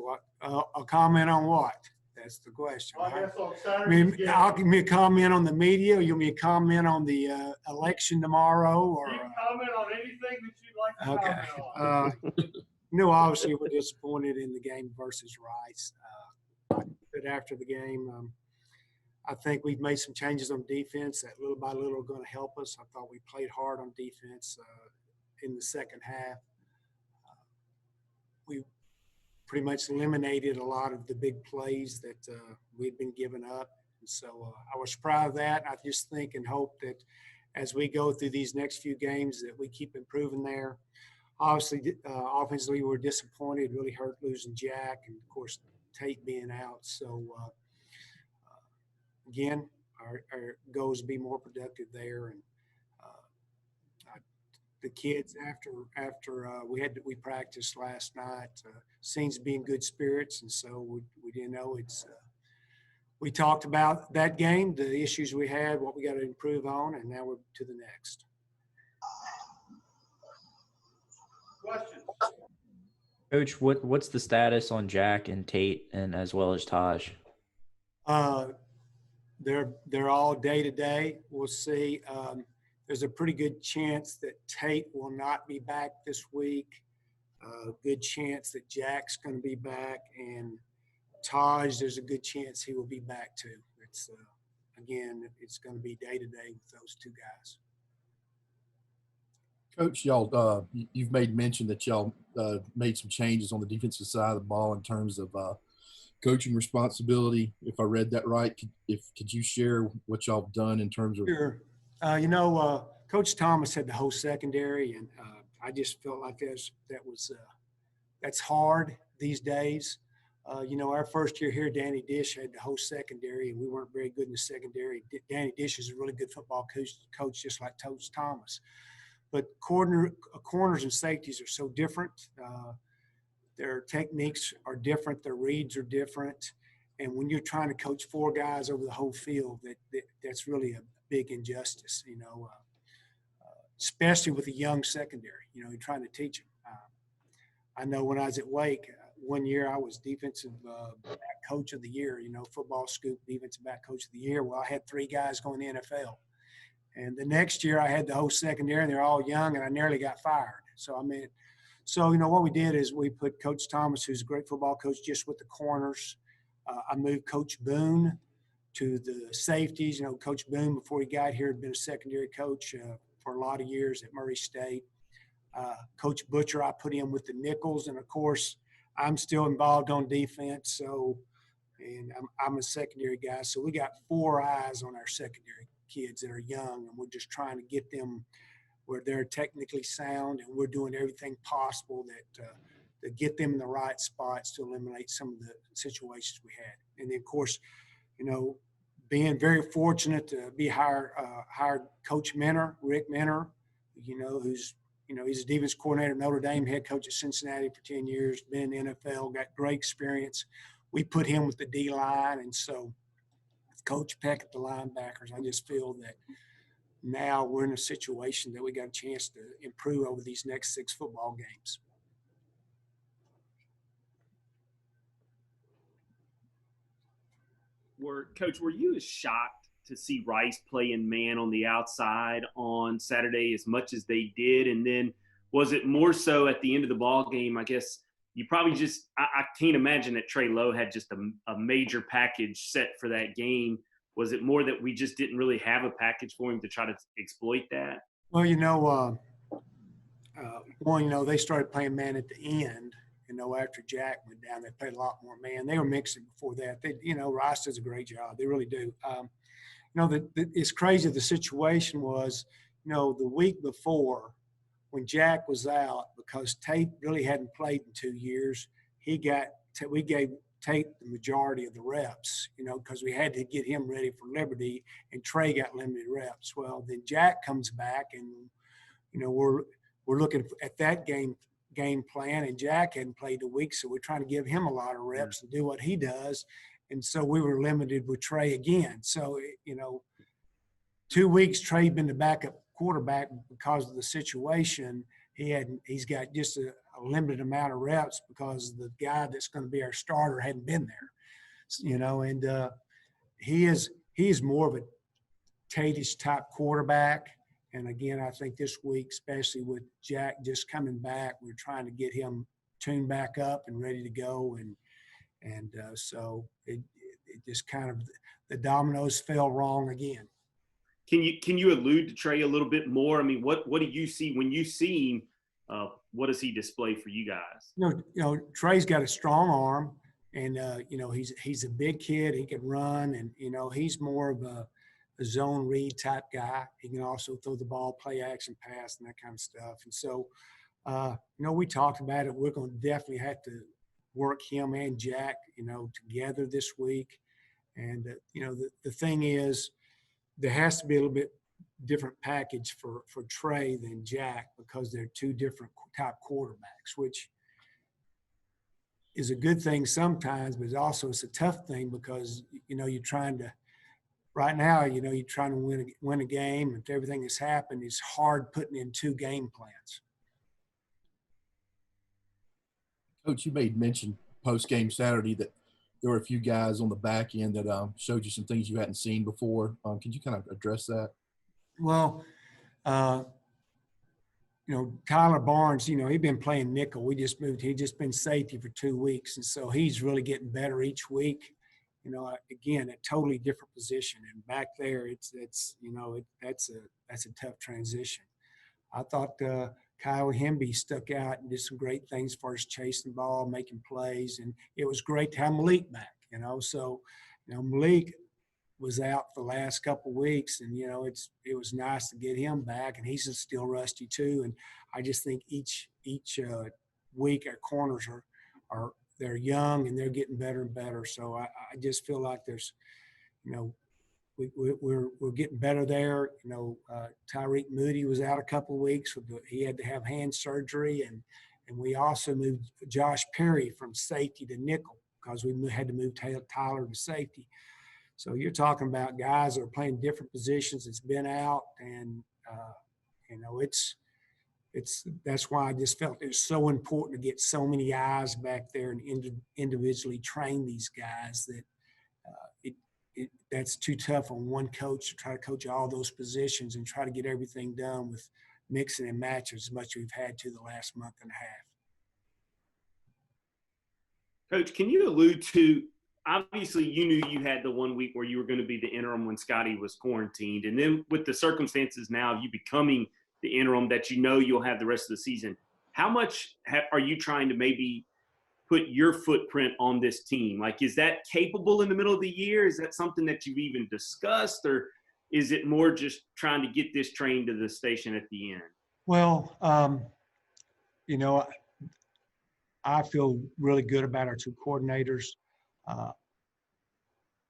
What? A comment on what? That's the question. Well, I guess on Saturday's I mean, game. I'll give me a comment on the media. Or you want me a comment on the election tomorrow? Or You can comment on anything that you'd like to okay. comment on. Obviously we're disappointed in the game versus Rice. But after the game, I think we've made some changes on defense that little by little are going to help us. I thought we played hard on defense in the second half. We pretty much eliminated a lot of the big plays that we'd been giving up. And so I was proud of that. I just think and hope that as we go through these next few games that we keep improving there. Obviously, offensively, we're disappointed. Really hurt losing Jack and, of course, Tate being out. So, again, our goal is to be more productive there. And the kids, after we practiced last night, seems to be in good spirits. And so we didn't know it's we talked about that game, the issues we had, what we got to improve on, and now we're to the next. Questions? Coach, what's the status on Jack and Tate and as well as Taj? They're all day to day. We'll see. There's a pretty good chance that Tate will not be back this week. Good chance that Jack's going to be back, and Taj, there's a good chance he will be back too. It's again, it's going to be day to day with those two guys. Coach, y'all, you've made mention that y'all made some changes on the defensive side of the ball in terms of coaching responsibility. If I read that right, could you share what y'all have done in terms of? Sure. Coach Thomas had the whole secondary, and I just felt like that's hard these days. Our first year here, Danny Dish had the whole secondary, and we weren't very good in the secondary. Danny Dish is a really good football coach just like Coach Thomas. But corners and safeties are so different. Their techniques are different. Their reads are different. And when you're trying to coach four guys over the whole field, that's really a big injustice, especially with a young secondary. You're trying to teach them. I know when I was at Wake, one year I was defensive back coach of the year, football scoop defensive back coach of the year. Well, I had three guys going to the NFL. And the next year I had the whole secondary, and they're all young, and I nearly got fired. So, what we did is we put Coach Thomas, who's a great football coach, just with the corners. I moved Coach Boone to the safeties. Coach Boone, before he got here, had been a secondary coach for a lot of years at Murray State. Coach Butcher, I put him with the nickels. And, of course, I'm still involved on defense. And I'm a secondary guy. So we got four eyes on our secondary kids that are young, and we're just trying to get them where they're technically sound, and we're doing everything possible to get them in the right spots to eliminate some of the situations we had. And then, of course, being very fortunate to be hired Coach Minner, Rick Minner, who's he's a defense coordinator at Notre Dame, head coach at Cincinnati for 10 years, been in the NFL, got great experience. We put him with the D-line, and so Coach Peck at the linebackers. I just feel that now we're in a situation that we got a chance to improve over these next 6 football games. Coach, were you as shocked to see Rice playing man on the outside on Saturday as much as they did? And then was it more so at the end of the ball game? I guess you probably just – I can't imagine that Trey Lowe had just a major package set for that game. Was it more that we just didn't really have a package for him to try to exploit that? Well, they started playing man at the end. After Jack went down, they played a lot more man. They were mixing before that. Rice does a great job. They really do. It's crazy. The situation was, the week before when Jack was out, because Tate really hadn't played in 2 years, we gave Tate the majority of the reps, because we had to get him ready for Liberty, and Trey got limited reps. Well, then Jack comes back, and we're looking at that game plan, and Jack hadn't played a week, so we're trying to give him a lot of reps and do what he does. And so we were limited with Trey again. So, 2 weeks, Trey'd been the backup quarterback because of the situation. He's got just a a limited amount of reps because the guy that's going to be our starter hadn't been there, and he's more of a Tate-ish type quarterback. And again, I think this week, especially with Jack just coming back, we're trying to get him tuned back up and ready to go. And so it just kind of, the dominoes fell wrong again. Can you allude to Trey a little bit more? I mean, what do you see when you see him? What does he display for you guys? Trey's got a strong arm, and he's a big kid. He can run, and he's more of a zone read type guy. He can also throw the ball, play action pass, and that kind of stuff. And so, we talked about it. We're going to definitely have to work him and Jack, together this week. And the thing is, there has to be a little bit different package for Trey than Jack because they're two different type quarterbacks, which is a good thing sometimes, but also it's a tough thing because, you're trying to – right now, you're trying to win a game. If everything that's happened, it's hard putting in two game plans. Coach, you made mention post-game Saturday that there were a few guys on the back end that showed you some things you hadn't seen before. Could you kind of address that? Well, Tyler Barnes, he'd been playing nickel. He'd just been safety for 2 weeks. And so he's really getting better each week. Again, a totally different position. And back there, that's a tough transition. I thought Kyle Hemby stuck out and did some great things for us, chasing the ball, making plays. And it was great to have Malik back, So, Malik was out the last couple of weeks, and, it was nice to get him back. And he's still rusty too. And I just think each week our corners they're young and they're getting better and better. So I just feel like there's, we're getting better there. Tyreek Moody was out a couple of weeks. He had to have hand surgery, and we also moved Josh Perry from safety to nickel because we had to move Tyler to safety. So you're talking about guys that are playing different positions. It's been out, and that's why I just felt it was so important to get so many eyes back there and individually train these guys that that's too tough on one coach to try to coach all those positions and try to get everything done with mixing and matching as much as we've had to the last month and a half. Coach, can you allude to, obviously you knew you had the 1 week where you were going to be the interim when Scotty was quarantined. And then with the circumstances now of you becoming the interim that you'll have the rest of the season, how much are you trying to maybe put your footprint on this team? Like, is that capable in the middle of the year? Is that something that you've even discussed, or is it more just trying to get this train to the station at the end? Well, I feel really good about our two coordinators.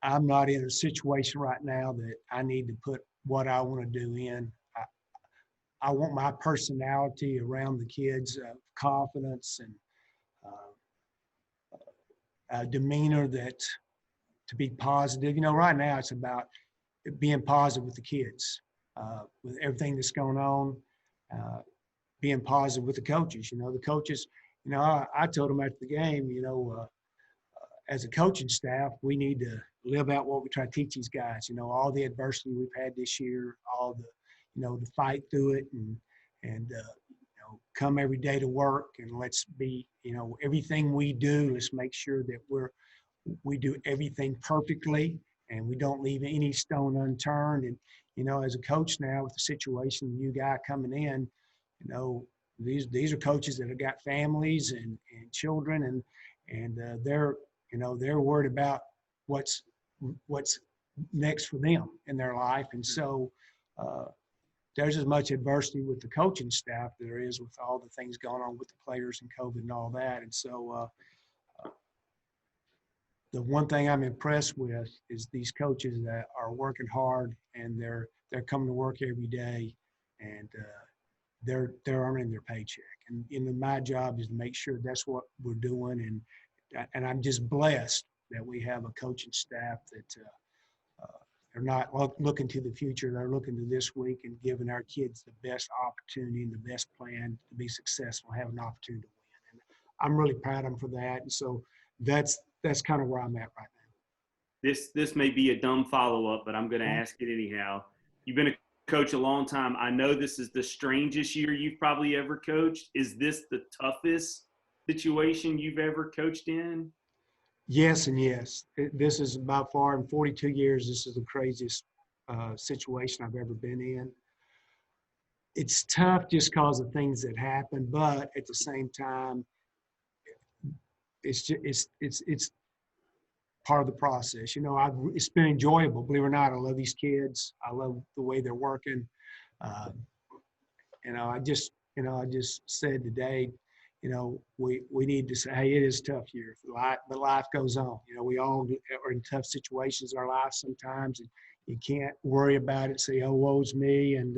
I'm not in a situation right now that I need to put what I want to do in. I want my personality around the kids, confidence and demeanor to be positive. Right now it's about being positive with the kids, with everything that's going on, being positive with the coaches. The coaches, I told them after the game, as a coaching staff, we need to live out what we try to teach these guys. All the adversity we've had this year, all the, the fight through it, and come every day to work, and let's be, everything we do, let's make sure that we do everything perfectly and we don't leave any stone unturned. And, as a coach now with the situation, new guy coming in, these are coaches that have got families and children, and they're worried about what's next for them in their life. And so there's as much adversity with the coaching staff that there is with all the things going on with the players and COVID and all that. And so the one thing I'm impressed with is these coaches that are working hard, and they're coming to work every day, and they're earning their paycheck. And my job is to make sure that's what we're doing. And I'm just blessed that we have a coaching staff that they're not looking to the future. They're looking to this week and giving our kids the best opportunity and the best plan to be successful, have an opportunity to win. I'm really proud of them for that. And so that's kind of where I'm at right now. This may be a dumb follow-up, but I'm going to Yeah. ask it anyhow. You've been a coach a long time. I know this is the strangest year you've probably ever coached. Is this the toughest situation you've ever coached in? Yes and yes. This is by far in 42 years, this is the craziest situation I've ever been in. It's tough just because of things that happen, but at the same time, it's part of the process. You know, it's been enjoyable. Believe it or not, I love these kids. I love the way they're working. Uh, I just said today, we need to say, hey, it is a tough year, but life goes on. You know, we all are in tough situations in our lives sometimes, and you can't worry about it. Say, oh, woe's me, and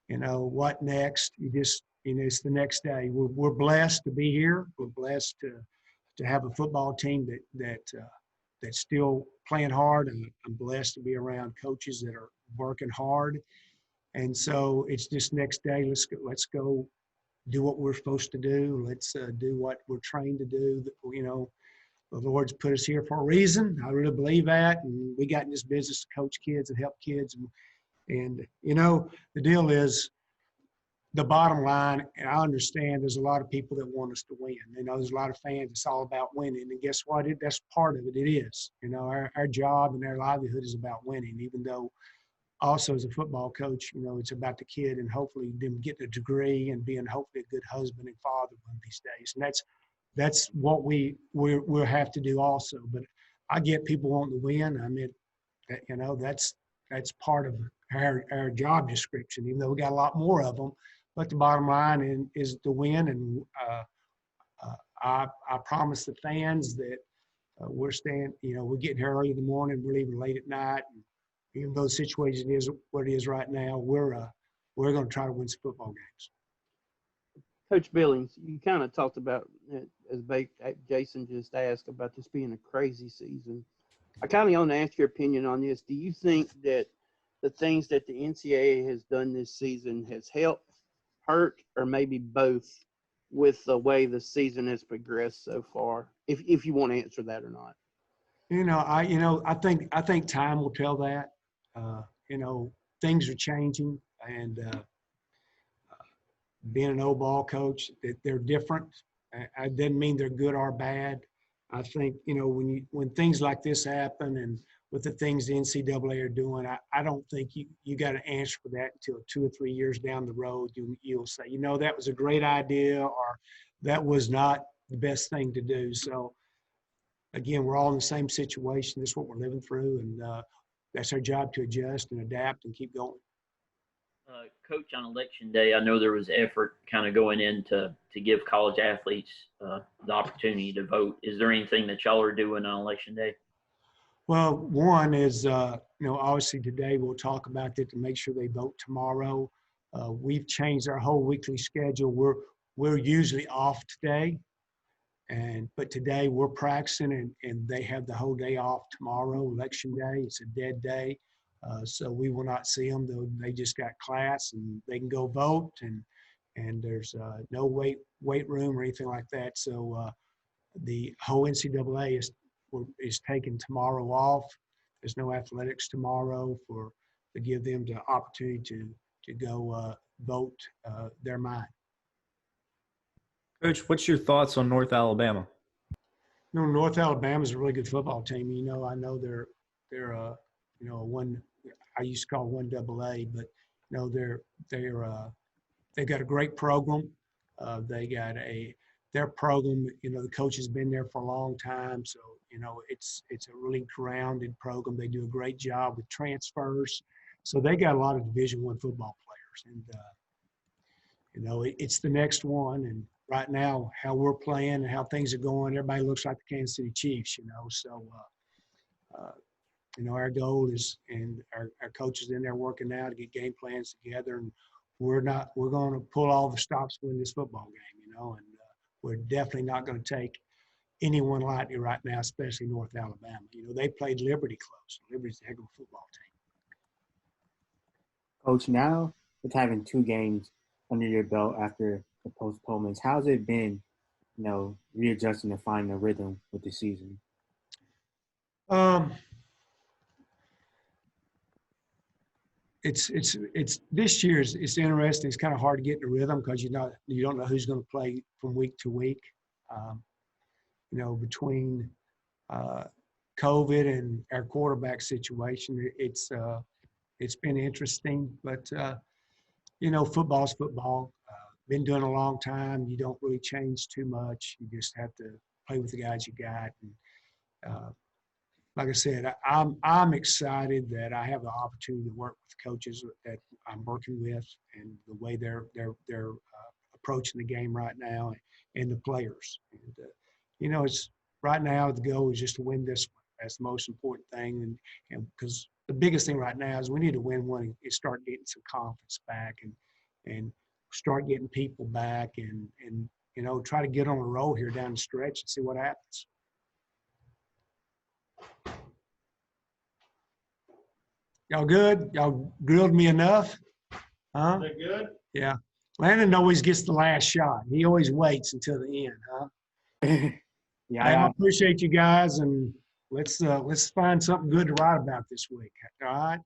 what next? It's the next day. We're blessed to be here. We're blessed to have a football team that's still playing hard, and I'm blessed to be around coaches that are working hard. And so it's just next day. Let's go do what we're supposed to do. Let's do what we're trained to do. You know, the Lord's put us here for a reason. I really believe that. And we got in this business to coach kids and help kids. And the deal is, the bottom line, and I understand there's a lot of people that want us to win. There's a lot of fans. It's all about winning. And guess what? That's part of it. It is. Our job and our livelihood is about winning, even though also as a football coach, it's about the kid and hopefully them getting a degree and being hopefully a good husband and father one of these days. And that's what we'll have to do also. But I get people wanting to win. I mean, that's part of our job description, even though we got a lot more of them. But the bottom line is to win. And I promise the fans that we're getting here early in the morning, we're leaving late at night. And even though the situation is what it is right now, we're going to try to win some football games. Coach Billings, you kind of talked about, as Jason just asked, about this being a crazy season. I kind of want to ask your opinion on this. Do you think that the things that the NCAA has done this season has helped, hurt, or maybe both with the way the season has progressed so far? If you want to answer that or not. I think time will tell that. Things are changing, and being an old ball coach, they're different. I didn't mean they're good or bad. I think, when things like this happen and with the things the NCAA are doing, I don't think you got an answer for that until 2 or 3 years down the road. You'll say, that was a great idea, or that was not the best thing to do. So, again, we're all in the same situation. This is what we're living through, and that's our job to adjust and adapt and keep going. Coach, on election day, I know there was effort kind of going in to give college athletes the opportunity to vote. Is there anything that y'all are doing on election day? Well, one is, obviously today we'll talk about that to make sure they vote tomorrow. We've changed our whole weekly schedule. We're usually off today, but today we're practicing, and they have the whole day off tomorrow, election day. It's a dead day. So we will not see them. They just got class, and they can go vote, and there's no wait room or anything like that. So the whole NCAA is taking tomorrow off. There's no athletics tomorrow to give them the opportunity to go vote their mind. Coach, what's your thoughts on North Alabama? North Alabama is a really good football team. I know they're one. I used to call 1AA, but they've got a great program. Their program. The coach has been there for a long time, so it's a really grounded program. They do a great job with transfers, so they got a lot of Division I football players, and it's the next one. And right now, how we're playing and how things are going, everybody looks like the Kansas City Chiefs. So. Our goal is, and our coaches in there working now to get game plans together, and we're going to pull all the stops to win this football game, and we're definitely not going to take anyone lightly right now, especially North Alabama. They played Liberty close. Liberty's a heck of a football team. Coach, now with having 2 games under your belt after the postponements, how's it been readjusting and finding a rhythm with the season? It's this year's. It's interesting. It's kind of hard to get in the rhythm because you don't know who's going to play from week to week. Between COVID and our quarterback situation, it's been interesting. But football's football. Been doing it a long time. You don't really change too much. You just have to play with the guys you got. And like I said, I'm excited that I have the opportunity to work with coaches that I'm working with and the way they're approaching the game right now and the players. And, it's right now the goal is just to win this one. That's the most important thing. And because the biggest thing right now is we need to win one and start getting some confidence back and start getting people back and try to get on a roll here down the stretch and see what happens. Y'all good? Y'all grilled me enough? Huh? Is that good? Yeah. Landon always gets the last shot. He always waits until the end, huh? Yeah, Hey, I appreciate you guys, and let's find something good to write about this week. All right?